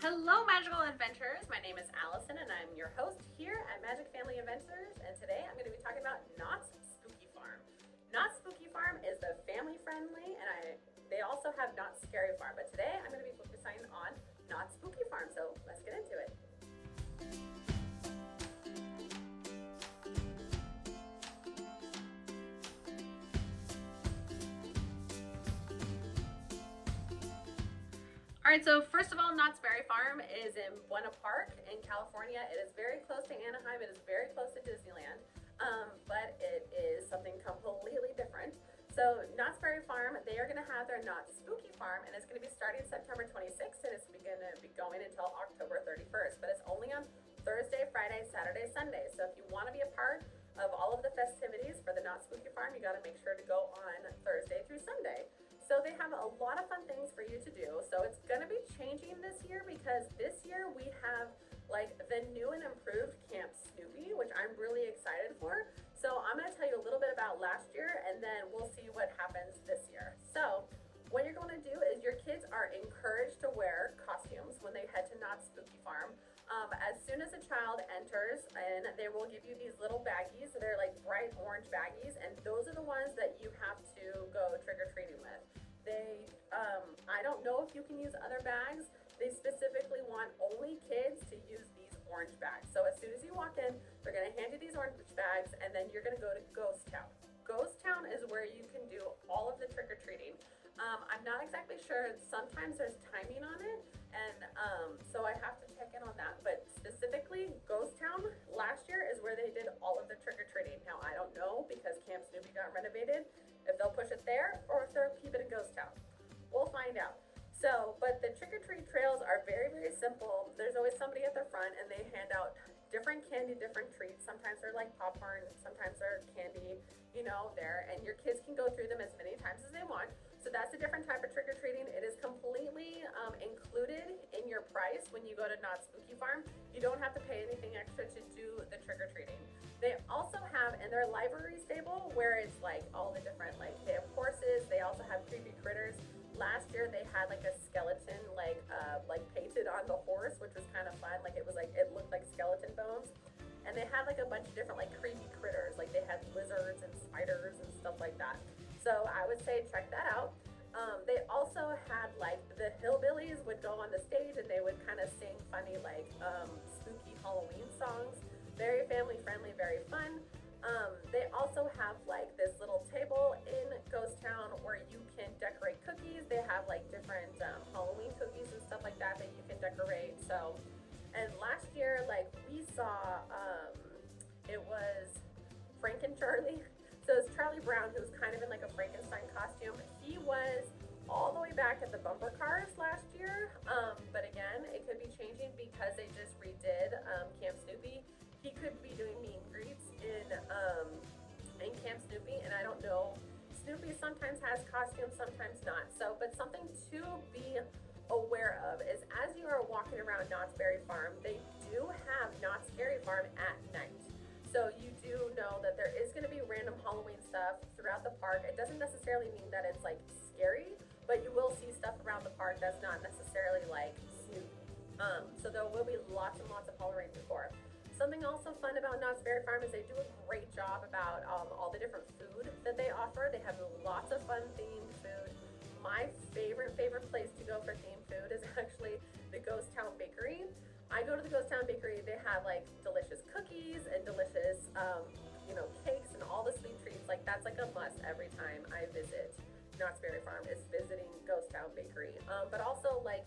Hello magical adventurers, my name is Allison and I'm your host here at Magic Family Adventures, and today I'm going to be talking about Knott's Spooky Farm. Knott's Spooky Farm is the family friendly and they also have Knott's Scary Farm, but today I'm going to be focusing on Knott's Spooky Farm, so let's get into it. Alright, so first of all, Knott's Berry Farm is in Buena Park in California. It is very close to Anaheim. It is very close to Disneyland, but it is something completely different. So Knott's Berry Farm, they are going to have their Knott's Spooky Farm, and it's going to be starting September 26th, and it's going to be going until October 31st, but it's only on Thursday, Friday, Saturday, Sunday. So if you want to be a part of all of the festivities for the Knott's Spooky Farm, you got to make sure to go on Thursday through Sunday. So they have a lot of fun things for you to do. So it's going to be changing this year because this year we have like the new and improved Camp Snoopy, which I'm really excited for. So I'm going to tell you a little bit about last year and then we'll see what happens this year. So what you're going to do is your kids are encouraged to wear costumes when they head to Knott's Spooky Farm. As soon as a child enters, and they will give you these little baggies. So they're like bright orange baggies, and those are the ones that you have to go trick-or-treating with. They, I don't know if you can use other bags. They specifically want only kids to use these orange bags. So as soon as you walk in, they're going to hand you these orange bags, and then you're going to go to Ghost Town. Ghost Town is where you can do all of the trick-or-treating. I'm not exactly sure. Sometimes there's timing on it, and so I have to check in on that. But specifically, Ghost Town last year is where they did all of the trick-or-treating. Now, I don't know because Camp Snoopy got renovated, if they'll push it there or if they'll keep it in Ghost Town. We'll find out. So, but the trick-or-treat trails are very, very simple. There's always somebody at the front, and they hand out different candy, different treats. Sometimes they're like popcorn, sometimes they're candy, you know, there. And your kids can go through them as many times as they want. So that's a different type of trick-or-treating. It is completely included in your price when you go to Knott's Spooky Farm. You don't have to pay anything extra to do the trick-or-treating. They also have in their Livery Stable where it's like all the different, like they have horses. They also have creepy critters. Last year they had like a skeleton like painted on the horse, which was kind of fun. Like it was like, it looked like skeleton bones. And they had like a bunch of different like creepy critters. Like they had lizards and spiders and stuff like that. So I would say check that out. They also had like the hillbillies would go on the stage and they would kind of sing funny like spooky Halloween songs. Very family friendly, very fun. They also have like this little table in Ghost Town where you can decorate cookies. They have like different Halloween cookies and stuff like that that you can decorate. So, and last year like we saw it was Frank and Charlie. So it's Charlie Brown, who's kind of in like a Frankenstein costume. He was all the way back at the bumper cars last year, but again, it could be changing because they just redid Camp Snoopy. He could be doing meet and greets in Camp Snoopy, and I don't know. Snoopy sometimes has costumes, sometimes not. So, but something to be aware of is as you are walking around Knott's Berry Farm, they do have Knott's Scary Farm at night. So you do know that there is going to be random Halloween stuff throughout the park. It doesn't necessarily mean that it's like scary, but you will see stuff around the park that's not necessarily like Snoopy. So there will be lots and lots of Halloween decor. Something also fun about Knott's Berry Farm is they do a great job about all the different food that they offer. They have lots of fun themed food. My favorite place to go for themed food is actually the Ghost Town Bakery. I go to the Ghost Town Bakery. They have like delicious cookies and delicious, cakes and all the sweet treats. Like that's like a must every time I visit Knott's Berry Farm is visiting Ghost Town Bakery. But also like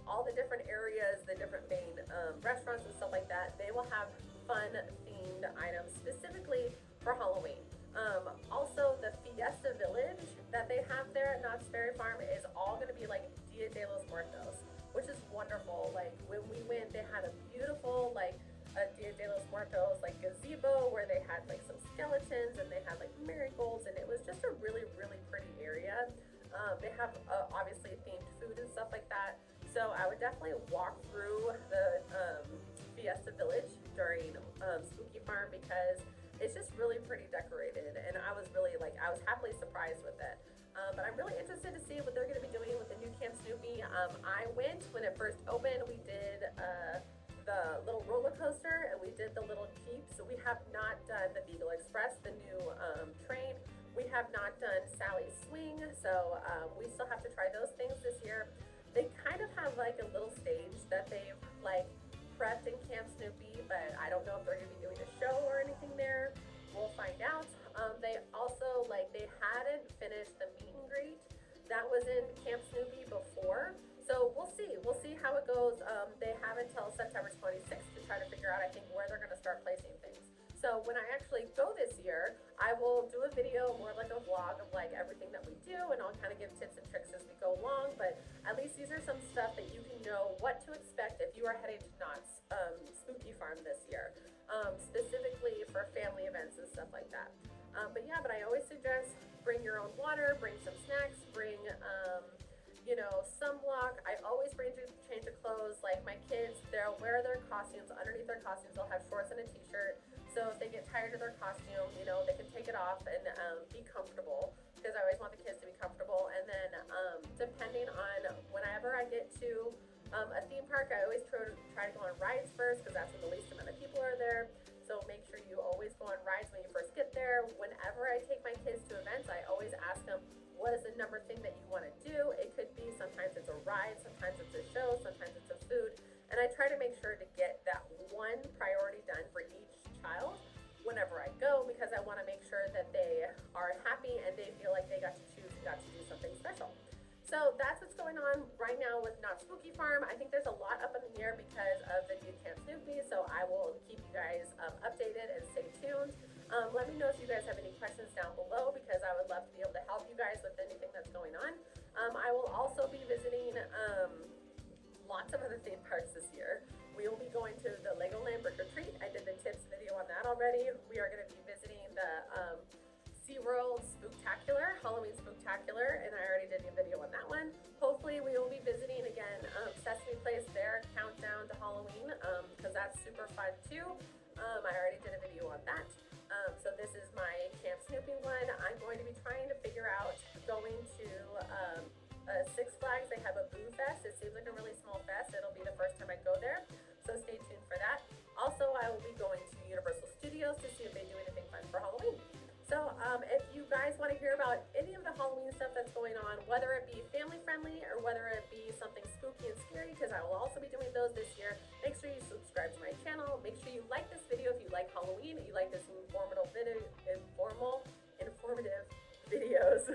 all the different areas, the different main restaurants and stuff like that, they will have fun themed items specifically for Halloween. Also the Fiesta Village that they have there at Knott's Berry Farm is all going to be like Dia de Los Muertos, which is wonderful. Like when we went, they had a beautiful like a Dia de los Muertos like gazebo where they had like some skeletons and they had like marigolds, and it was just a really, really pretty area. They have obviously themed food and stuff like that. So I would definitely walk through the Fiesta Village during Spooky Farm because it's just really pretty decorated, and I was happily surprised with it. But I'm really interested to see what they're going to be doing with the new Camp Snoopy. I went when it first opened. We did the little roller coaster, and we did the little Jeep. So we have not done the Beagle Express, the new train. We have not done Sally's Swing, so we still have to try those things this year. They kind of have like a little stage that they've like prepped in Camp Snoopy, but I don't know if they're going to be doing a show or anything there. We'll find out. They also, like, they hadn't finished the meet and greet that was in Camp Snoopy before. So we'll see. We'll see how it goes. They have until September 26th to try to figure out, I think, where they're going to start placing things. So when I actually go this year, I will do a video, more like a vlog of like everything that we do, and I'll kind of give tips and tricks as we go along. But at least these are some stuff that you can know what to expect if you are heading to Knott's Spooky Farm this year, specifically for family events and stuff like that. But yeah, but I always suggest bring your own water, bring some snacks, bring sunblock. I always bring change of clothes. Like my kids, they'll wear their costumes. Underneath their costumes, they'll have shorts and a t-shirt. So if they get tired of their costume, they can take it off and be comfortable, because I always want the kids to be comfortable. And then depending on whenever I get to a theme park, I always try to go on rides first, because that's when the least amount of people are there. So make sure you always go on rides when you first get there. Whenever I take my kids to events, I always ask them, what is the number thing that you want to do? It could be, sometimes it's a ride, sometimes it's a show, sometimes it's a food. And I try to make sure to get that one priority done for each child whenever I go, because I want to make sure that they are happy and they feel like they got to choose and got to do something special. So that's what's going on right now with Knott's Spooky Farm. I think there's a lot up in the air because of the new Camp Snoopy, so I will keep you guys updated and stay tuned. Let me know if you guys have any questions down below, because I would love to be able to help you guys with anything that's going on. I will also be visiting lots of other theme parks this year. We will be going to the Legoland Brick or Treat. I did the tips video on that already. We are going to be visiting the SeaWorld Spooktacular, Halloween Spooktacular, and I already did a video on that one. Hopefully we will be visiting again Sesame Place, their countdown to Halloween, because that's super fun too. I already did a video on that. So this is my Camp Snoopy one. I'm going to be trying to figure out going to Six Flags. They have a Boo Fest. It seems like a really small fest. It'll be the first time I go there, so stay tuned for that. Also, I will be going to Universal Studios to see if they do anything fun for Halloween. So if you guys want to hear about any of the Halloween stuff that's going on, whether it be family friendly or whether it be something spooky and scary, because I will also be doing those this year, make sure you subscribe to my channel. Make sure you like this video if you like Halloween, if you like this informative videos.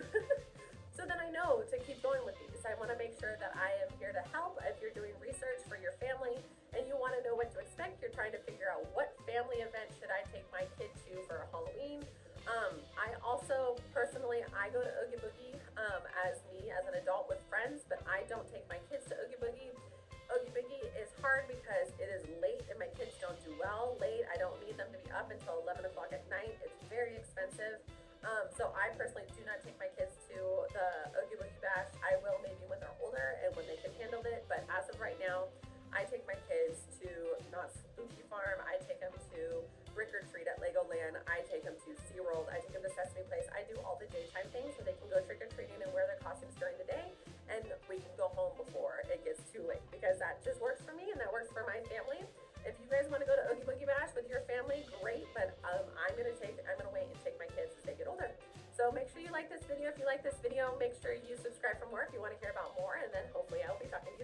So then I know to keep going with these. I want to make sure that I am here to help. If you're doing research for your family and you want to know what to expect, you're trying to figure out what family event should I take my kid to for Halloween. I also, personally, I go to Oogie Boogie as an adult with friends, but I don't take my kids to Oogie Boogie. Oogie Boogie is hard because it is late and my kids don't do well late. I don't need them to be up until 11 o'clock at night. It's very expensive. So I personally do not take my kids to the Oogie Boogie Bash. I will maybe when they're older and when they can handle it, but as of right now, I take my kids to Knott's Spooky Farm. I take them to Brick or Treat at Legoland. I take them to SeaWorld. I take them to Sesame Place. I do all the daytime things so they can go trick-or-treating and wear their costumes during the day, and we can go home before it gets too late, because that just works for me and that works for my family. If you guys want to go to Oogie Boogie Bash with your family, great, but I'm gonna wait and take my kids as they get older. So make sure you like this video. If you like this video, make sure you subscribe for more if you want to hear about more, and then hopefully I will be talking to you